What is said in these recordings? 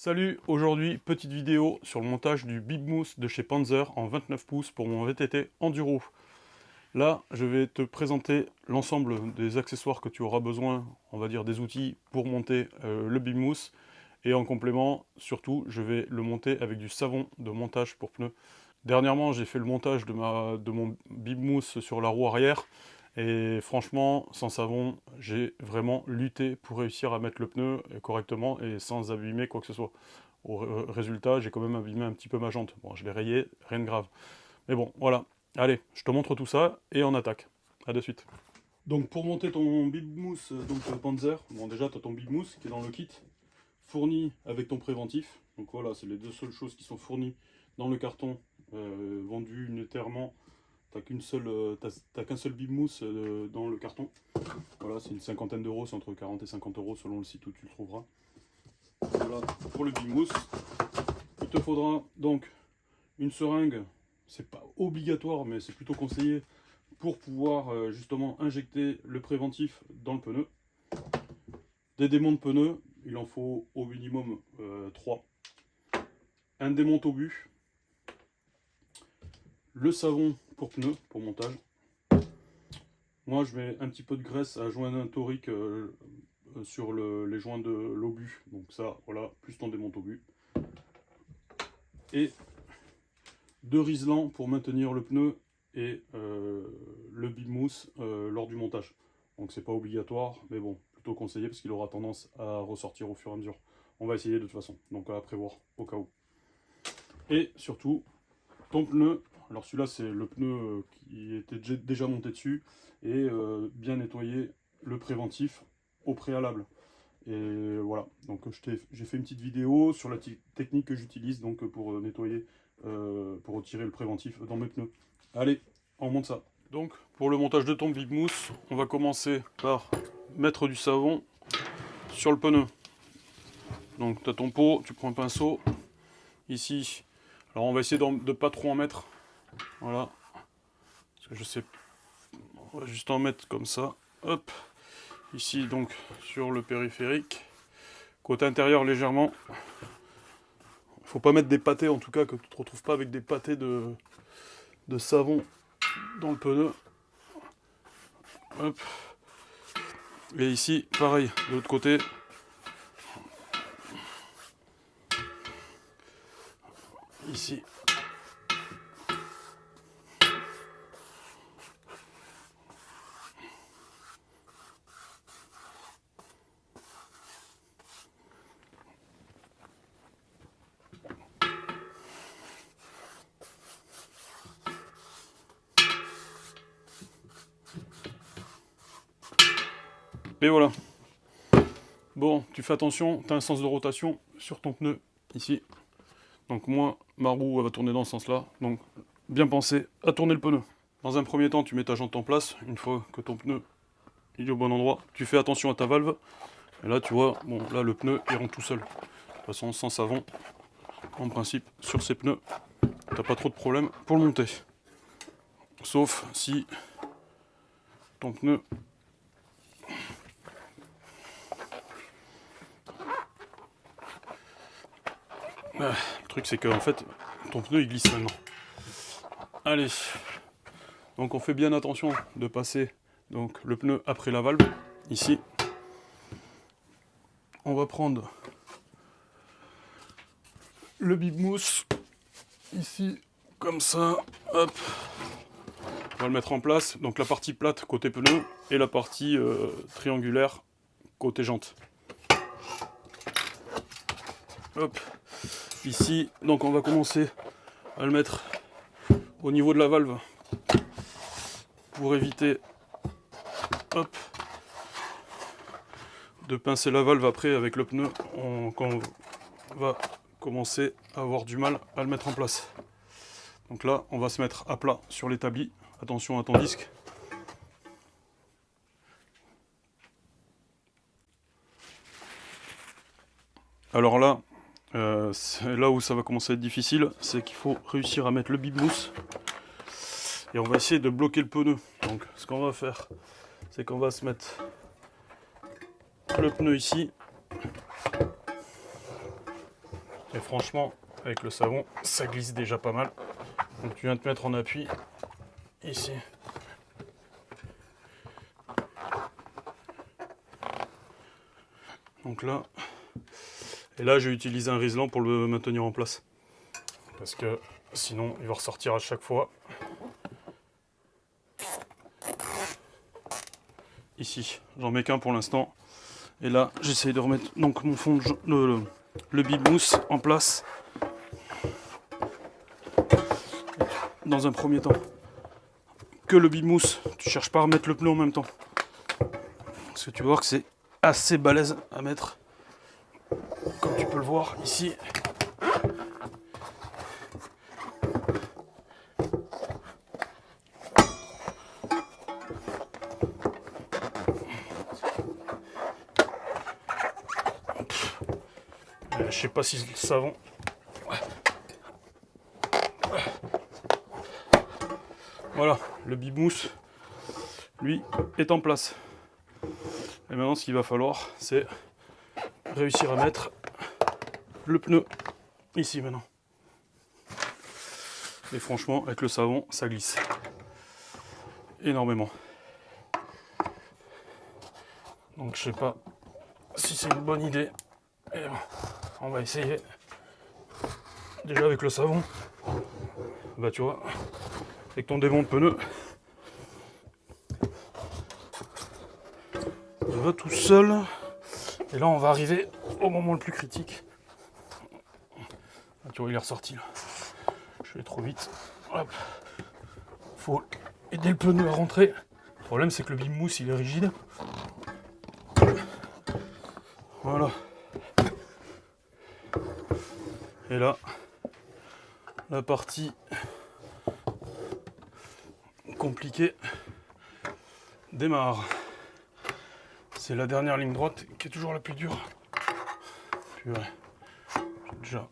Salut, aujourd'hui petite vidéo sur le montage du Bibmousse de chez Panzer en 29 pouces pour mon VTT Enduro. Là, je vais te présenter l'ensemble des accessoires que tu auras besoin, on va dire des outils pour monter le Bibmousse. Et en complément, surtout, je vais le monter avec du savon de montage pour pneus. Dernièrement, j'ai fait le montage de mon Bibmousse sur la roue arrière. Et franchement, sans savon, j'ai vraiment lutté pour réussir à mettre le pneu correctement et sans abîmer quoi que ce soit. Au résultat, j'ai quand même abîmé un petit peu ma jante. Bon, je l'ai rayé, rien de grave. Mais bon, voilà. Allez, je te montre tout ça et on attaque. A de suite. Donc pour monter ton Bibmousse Panzer, bon déjà tu as ton Bibmousse qui est dans le kit, fourni avec ton préventif. Donc voilà, c'est les deux seules choses qui sont fournies dans le carton, vendu unitairement. T'as qu'un seul Bibmousse dans le carton. Voilà, c'est une cinquantaine d'euros, c'est entre 40 et 50 euros selon le site où tu le trouveras. Voilà pour le Bibmousse. Il te faudra donc une seringue, c'est pas obligatoire mais c'est plutôt conseillé pour pouvoir justement injecter le préventif dans le pneu. Des démonts de pneus, il en faut au minimum 3. Un démonte-obus. Le savon pour pneus, pour montage. Moi je mets un petit peu de graisse à joint torique sur les joints de l'obus. Donc ça, voilà, plus ton démonte-obus. Et 2 riselants pour maintenir le pneu et le Bibmousse lors du montage. Donc c'est pas obligatoire, mais bon, plutôt conseillé parce qu'il aura tendance à ressortir au fur et à mesure. On va essayer de toute façon, donc à prévoir au cas où. Et surtout, ton pneu, alors celui-là c'est le pneu qui était déjà monté dessus, et bien nettoyer le préventif au préalable. Et voilà, donc j'ai fait une petite vidéo sur la technique que j'utilise donc pour nettoyer, pour retirer le préventif dans mes pneus. Allez, on monte ça. Donc pour le montage de ton Bibmousse, on va commencer par mettre du savon sur le pneu. Donc tu as ton pot, tu prends un pinceau, ici, alors on va essayer de ne pas trop en mettre, voilà, parce que je sais, on va juste en mettre comme ça, hop, ici donc sur le périphérique, côté intérieur légèrement. Faut pas mettre des pâtés, en tout cas que tu te retrouves pas avec des pâtés de savon dans le pneu. Hop. Et ici, pareil, de l'autre côté. Ici. Et voilà. Bon, tu fais attention, tu as un sens de rotation sur ton pneu, ici. Donc moi, ma roue, elle va tourner dans ce sens-là. Donc, bien penser à tourner le pneu. Dans un premier temps, tu mets ta jante en place. Une fois que ton pneu il est au bon endroit, tu fais attention à ta valve. Et là, tu vois, bon, là, le pneu, il rentre tout seul. De toute façon, sans savon, en principe, sur ces pneus, t'as pas trop de problème pour le monter. Sauf si ton pneu le truc c'est que en fait ton pneu il glisse maintenant. Allez, donc on fait bien attention de passer donc le pneu après la valve ici. On va prendre le Bibmousse ici comme ça, hop. On va le mettre en place, donc la partie plate côté pneu et la partie triangulaire côté jante. Hop, ici, donc on va commencer à le mettre au niveau de la valve pour éviter, hop, de pincer la valve après avec le pneu quand on va commencer à avoir du mal à le mettre en place. Donc là, on va se mettre à plat sur l'établi. Attention à ton disque. Alors là, c'est là où ça va commencer à être difficile, c'est qu'il faut réussir à mettre le Bibmousse. Et on va essayer de bloquer le pneu. Donc ce qu'on va faire, c'est qu'on va se mettre le pneu ici. Et franchement, avec le savon, ça glisse déjà pas mal. Donc tu viens te mettre en appui ici. Donc là, et là j'ai utilisé un riselant pour le maintenir en place. Parce que sinon il va ressortir à chaque fois. Ici, j'en mets qu'un pour l'instant. Et là, j'essaye de remettre donc mon fond de le bib mousse en place. Dans un premier temps, que le bib mousse, tu cherches pas à remettre le pneu en même temps. Parce que tu vas voir que c'est assez balèze à mettre. Comme tu peux le voir ici. Je sais pas si le savon. Voilà, le bib mousse, lui, est en place. Et maintenant, ce qu'il va falloir, c'est réussir à mettre le pneu ici maintenant. Et franchement, avec le savon, ça glisse énormément. Donc je sais pas si c'est une bonne idée. Et bon, on va essayer. Déjà avec le savon, bah tu vois, avec ton démon de pneu, il va tout seul. Et là on va arriver au moment le plus critique. Ah, tu vois, il est ressorti là. Je vais trop vite. Hop. Faut aider le pneu à rentrer. Le problème c'est que le bib mousse il est rigide. Voilà. Et là, la partie compliquée démarre. C'est la dernière ligne droite qui est toujours la plus dure. Puis ouais, déjà.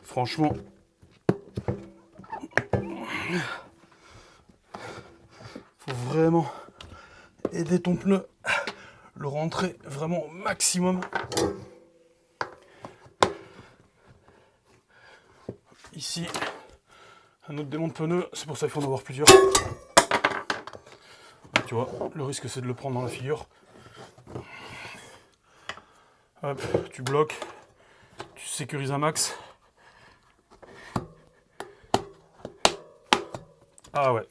Franchement, faut vraiment aider ton pneu, le rentrer vraiment au maximum. Ici, un autre démon de pneu, c'est pour ça qu'il faut en avoir plusieurs. Tu vois, le risque c'est de le prendre dans la figure. Hop, tu bloques, tu sécurises un max. Ah ouais.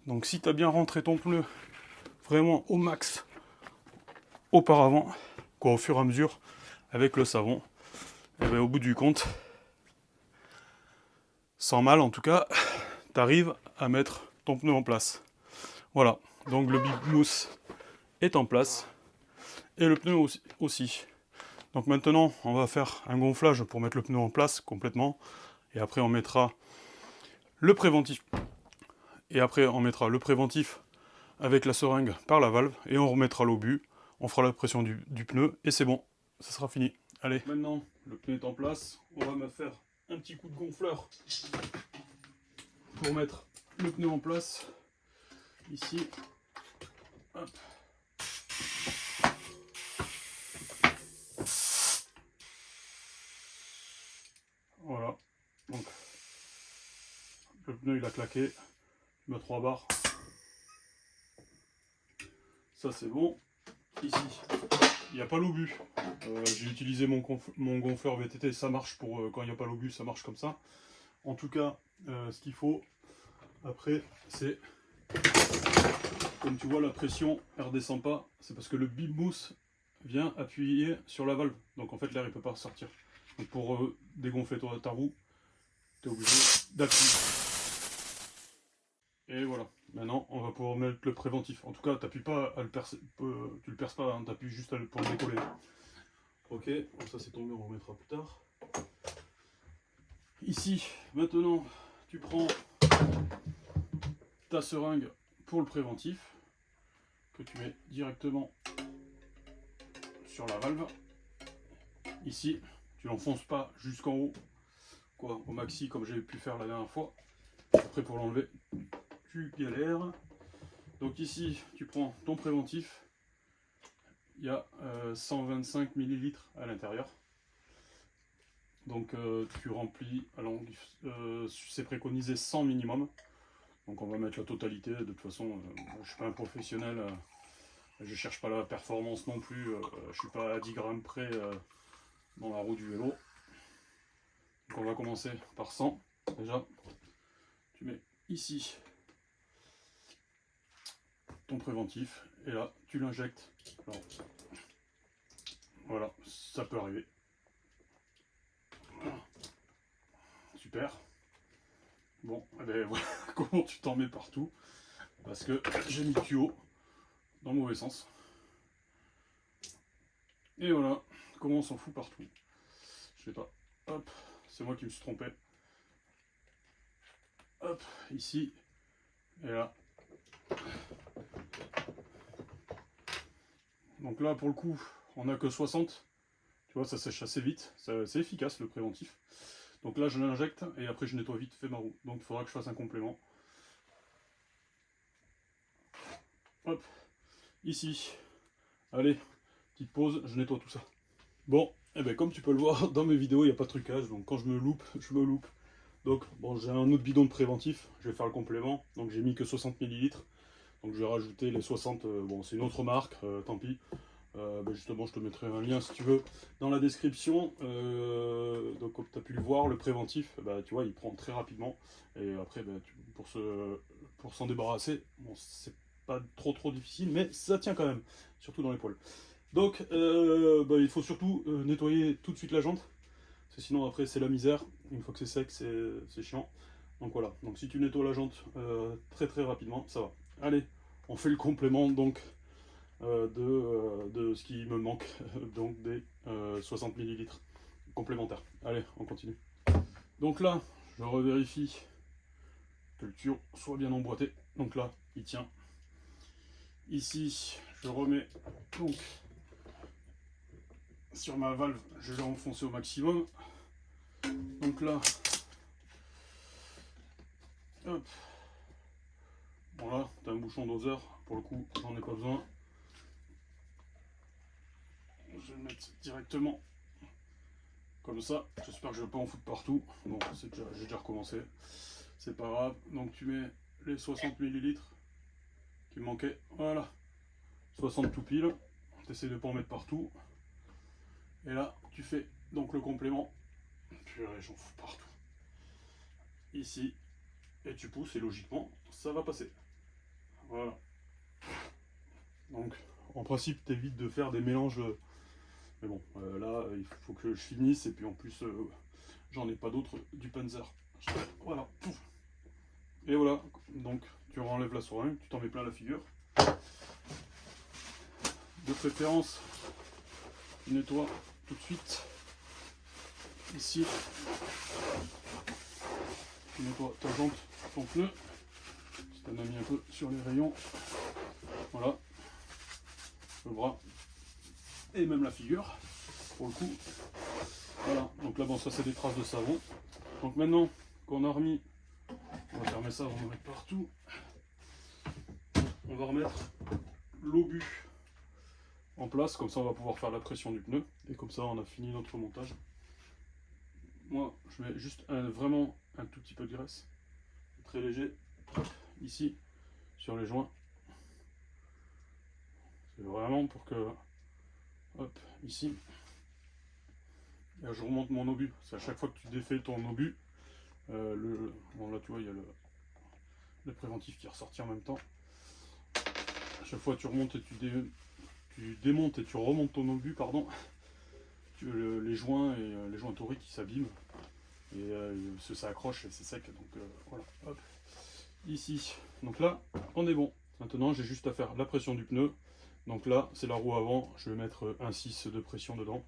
Donc si tu as bien rentré ton pneu vraiment au max auparavant, quoi, au fur et à mesure, avec le savon, et bien, au bout du compte, sans mal en tout cas, tu arrives à mettre ton pneu en place. Voilà, donc le bib mousse est en place, et le pneu aussi. Donc maintenant, on va faire un gonflage pour mettre le pneu en place complètement, et après on mettra le préventif. Et après on mettra le préventif avec la seringue par la valve, et on remettra l'obus, on fera la pression du pneu, et c'est bon, ça sera fini. Allez, maintenant le pneu est en place, on va me faire un petit coup de gonfleur pour mettre le pneu en place, ici, hop. Voilà, donc le pneu il a claqué, je mets 3 barres, ça c'est bon. Ici, il n'y a pas l'obus, j'ai utilisé mon gonfleur VTT, ça marche pour quand il n'y a pas l'obus, ça marche comme ça. En tout cas, ce qu'il faut après, c'est, comme tu vois, la pression elle redescend pas, c'est parce que le bib mousse vient appuyer sur la valve, donc en fait l'air il peut pas sortir. Donc pour dégonfler ta roue, tu es obligé d'appuyer. Et voilà, maintenant on va pouvoir mettre le préventif. En tout cas, t'appuies pas à le percer, tu le perces pas, hein, t'appuies juste pour le décoller. Ok, bon, ça c'est tombé, on remettra plus tard. Ici, maintenant, tu prends ta seringue pour le préventif, que tu mets directement sur la valve. Ici, tu l'enfonces pas jusqu'en haut, quoi, au maxi comme j'avais pu faire la dernière fois. Après pour l'enlever, tu galères. Donc ici, tu prends ton préventif, il y a 125 millilitres à l'intérieur. Donc tu remplis, alors c'est préconisé 100 minimum. Donc on va mettre la totalité. De toute façon, je ne suis pas un professionnel, je cherche pas la performance non plus, je suis pas à 10 grammes près dans la roue du vélo. Donc on va commencer par 100. Déjà, tu mets ici ton préventif et là tu l'injectes. Voilà, ça peut arriver. Voilà. Super. Bon, eh ben, voilà comment tu t'en mets partout. Parce que j'ai mis le tuyau dans le mauvais sens. Et voilà, comment on s'en fout partout. Je sais pas. Hop, c'est moi qui me suis trompé. Hop, ici. Et là. Donc là, pour le coup, on n'a que 60. Tu vois, ça sèche assez vite. C'est efficace, le préventif. Donc là, je l'injecte et après, je nettoie vite fait ma roue. Donc il faudra que je fasse un complément. Hop, ici. Allez, petite pause, je nettoie tout ça. Bon, et bien comme tu peux le voir, dans mes vidéos, il n'y a pas de trucage. Donc quand je me loupe, je me loupe. Donc bon, j'ai un autre bidon de préventif. Je vais faire le complément. Donc j'ai mis que 60 millilitres. Donc je vais rajouter les 60. Bon, c'est une autre marque, tant pis. Justement, je te mettrai un lien si tu veux dans la description. Donc comme tu as pu le voir, le préventif, tu vois, il prend très rapidement. Et après, pour s'en débarrasser, bon, c'est pas trop difficile, mais ça tient quand même, surtout dans les poils. Donc il faut surtout nettoyer tout de suite la jante, parce que sinon après c'est la misère. Une fois que c'est sec, c'est chiant. Donc voilà, donc si tu nettoies la jante très rapidement, ça va. Allez, on fait le complément donc de ce qui me manque, donc des 60 millilitres complémentaires. Allez, on continue. Donc là, je revérifie que le tuyau soit bien emboîté. Donc là, il tient. Ici, je remets donc sur ma valve, je l'ai enfoncé au maximum. Donc là, hop. Voilà, t'as un bouchon doseur. Pour le coup, j'en ai pas besoin. Je vais le mettre directement comme ça. J'espère que je vais pas en foutre partout. Bon, j'ai déjà recommencé. C'est pas grave. Donc tu mets les 60 millilitres qui me manquaient. Voilà. 60 tout pile. T'essaies de pas en mettre partout. Et là, tu fais donc le complément. Purée, j'en fous partout. Ici. Et tu pousses et logiquement, ça va passer. Voilà. Donc, en principe, t'évites de faire des mélanges. Mais bon, là, il faut que je finisse. Et puis en plus, j'en ai pas d'autres du Panzer. Voilà. Et voilà. Donc, tu enlèves la seringue, tu t'en mets plein la figure. De préférence, tu nettoies tout de suite. Ici, tu nettoies ta jante, ton pneu. Si tu en as mis un peu sur les rayons. Voilà. Le bras. Et même la figure. Pour le coup. Voilà. Donc là, bon, ça c'est des traces de savon. Donc maintenant qu'on a remis, on va fermer ça, on va en mettre partout. On va remettre l'obus en place, comme ça on va pouvoir faire la pression du pneu. Et comme ça on a fini notre montage. Moi, je mets juste vraiment un tout petit peu de graisse. Très léger. Hop, ici, sur les joints. C'est vraiment pour que... Hop, ici. Et là, je remonte mon obus. C'est à chaque fois que tu défais ton obus. Bon là tu vois, il y a le préventif qui est ressorti en même temps. À chaque fois tu remontes et tu démontes et tu remontes ton obus, pardon. Les joints et les joints toriques qui s'abîment. Et ça accroche et c'est sec. Donc voilà, hop. Ici. Donc là, on est bon. Maintenant, j'ai juste à faire la pression du pneu. Donc là, c'est la roue avant. Je vais mettre un 6 de pression dedans.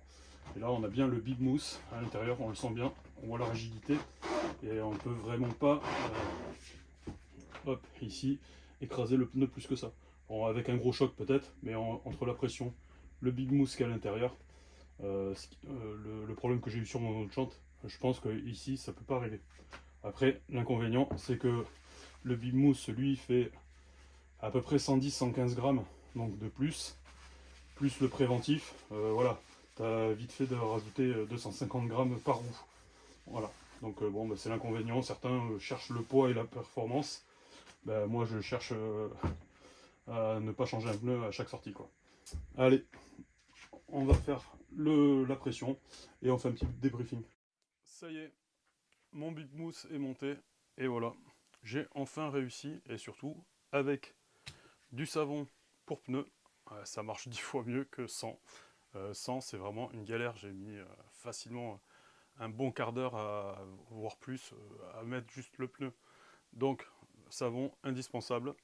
Et là, on a bien le Big Mousse à l'intérieur. On le sent bien. On voit la rigidité. Et on ne peut vraiment pas, hop, ici, écraser le pneu plus que ça. Bon, avec un gros choc peut-être, mais entre la pression, le Big Mousse qui est à l'intérieur, le problème que j'ai eu sur mon autre jante, je pense que ici, ça peut pas arriver. Après, l'inconvénient, c'est que le Big Mousse, lui, fait à peu près 110-115 grammes donc de plus plus le préventif, voilà, tu as vite fait de rajouter 250 grammes par roue. Voilà, donc bon, bah, c'est l'inconvénient. Certains cherchent le poids et la performance. Bah, moi, je cherche à ne pas changer un pneu à chaque sortie, quoi. Allez, on va faire la pression et on fait un petit débriefing. Ça y est, mon Big Mousse est monté et voilà, j'ai enfin réussi et surtout avec du savon pour pneus, ça marche 10 fois mieux que sans. Sans, c'est vraiment une galère. J'ai mis facilement un bon quart d'heure, voire plus, à mettre juste le pneu. Donc, savon indispensable.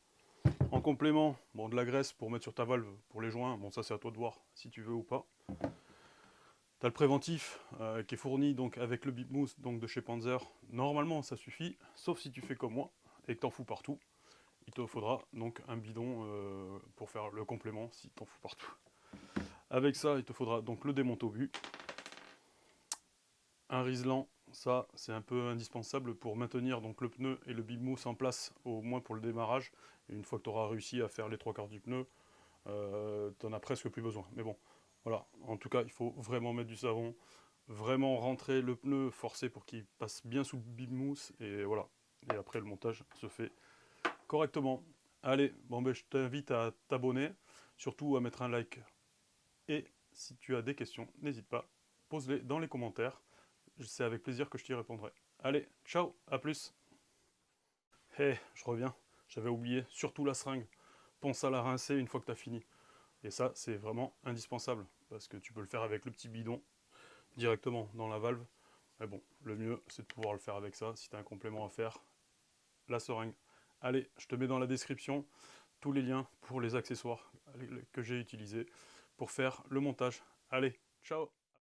En complément, bon, de la graisse pour mettre sur ta valve pour les joints. Bon, ça c'est à toi de voir si tu veux ou pas. Tu as le préventif qui est fourni donc avec le Big Mousse donc de chez Panzer. Normalement, ça suffit, sauf si tu fais comme moi et que t'en fous partout. Il te faudra donc un bidon pour faire le complément si t'en fous partout. Avec ça, il te faudra donc le démonte-obus, un riselant, ça c'est un peu indispensable pour maintenir donc le pneu et le Big Mousse en place, au moins pour le démarrage. Et une fois que tu auras réussi à faire les 3/4 du pneu, tu n'en as presque plus besoin. Mais bon, voilà, en tout cas, il faut vraiment mettre du savon, vraiment rentrer le pneu, forcer pour qu'il passe bien sous le Big Mousse, et voilà. Et après, le montage se fait correctement. Allez, bon ben je t'invite à t'abonner, surtout à mettre un like. Et si tu as des questions, n'hésite pas, pose-les dans les commentaires. C'est avec plaisir que je t'y répondrai. Allez, ciao, à plus. Hé, je reviens, j'avais oublié, surtout la seringue. Pense à la rincer une fois que tu as fini. Et ça, c'est vraiment indispensable, parce que tu peux le faire avec le petit bidon, directement dans la valve. Mais bon, le mieux, c'est de pouvoir le faire avec ça, si tu as un complément à faire, la seringue. Allez, je te mets dans la description tous les liens pour les accessoires que j'ai utilisés pour faire le montage. Allez, ciao!